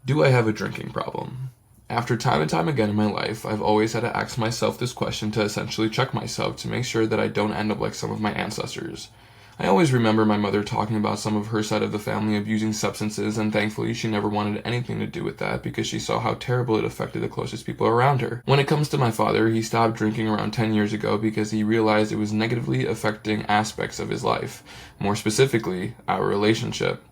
Do I have a drinking problem? After time and time again in my life, I've always had to ask myself this question to essentially check myself to make sure that I don't end up like some of my ancestors. I always remember my mother talking about some of her side of the family abusing substances, and thankfully she never wanted anything to do with that because she saw how terrible it affected the closest people around her. When it comes to my father, he stopped drinking around 10 years ago because he realized it was negatively affecting aspects of his life, more specifically, our relationship.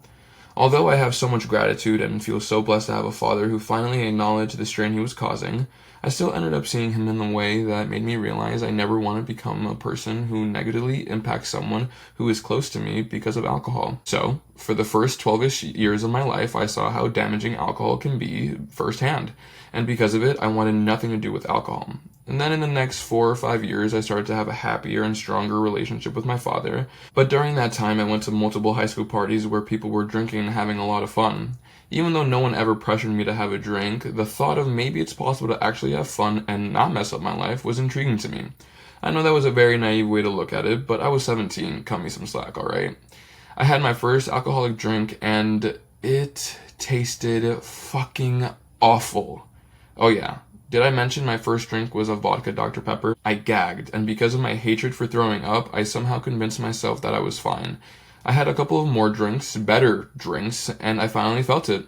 Although I have so much gratitude and feel so blessed to have a father who finally acknowledged the strain he was causing, I still ended up seeing him in a way that made me realize I never want to become a person who negatively impacts someone who is close to me because of alcohol. So, for the first 12-ish years of my life, I saw how damaging alcohol can be firsthand, and because of it, I wanted nothing to do with alcohol. And then in the next 4 or 5 years, I started to have a happier and stronger relationship with my father. But during that time, I went to multiple high school parties where people were drinking and having a lot of fun. Even though no one ever pressured me to have a drink, the thought of maybe it's possible to actually have fun and not mess up my life was intriguing to me. I know that was a very naive way to look at it, but I was 17, cut me some slack, alright? I had my first alcoholic drink and it tasted fucking awful. Oh yeah. Did I mention my first drink was a vodka Dr. Pepper? I gagged, and because of my hatred for throwing up, I somehow convinced myself that I was fine. I had a couple of more drinks, better drinks, and I finally felt it.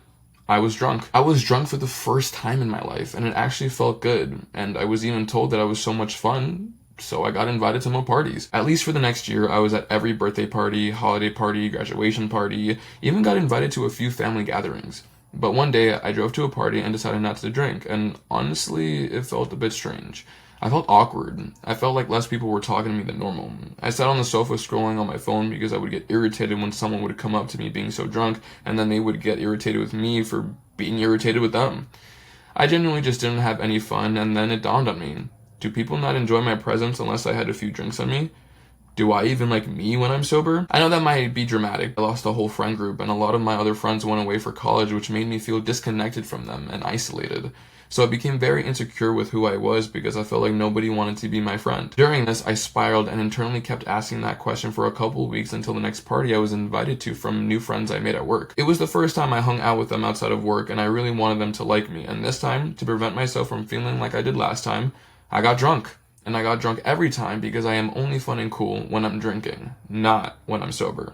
I was drunk. I was drunk for the first time in my life, and it actually felt good, and I was even told that I was so much fun, so I got invited to more parties. At least for the next year, I was at every birthday party, holiday party, graduation party, even got invited to a few family gatherings. But one day, I drove to a party and decided not to drink, and honestly, it felt a bit strange. I felt awkward. I felt like less people were talking to me than normal. I sat on the sofa scrolling on my phone because I would get irritated when someone would come up to me being so drunk, and then they would get irritated with me for being irritated with them. I genuinely just didn't have any fun, and then it dawned on me. Do people not enjoy my presence unless I had a few drinks on me? Do I even like me when I'm sober? I know that might be dramatic. I lost a whole friend group, and a lot of my other friends went away for college, which made me feel disconnected from them and isolated. So I became very insecure with who I was because I felt like nobody wanted to be my friend. During this, I spiraled and internally kept asking that question for a couple of weeks until the next party I was invited to from new friends I made at work. It was the first time I hung out with them outside of work, and I really wanted them to like me, and this time, to prevent myself from feeling like I did last time, I got drunk. And I got drunk every time because I am only fun and cool when I'm drinking, not when I'm sober.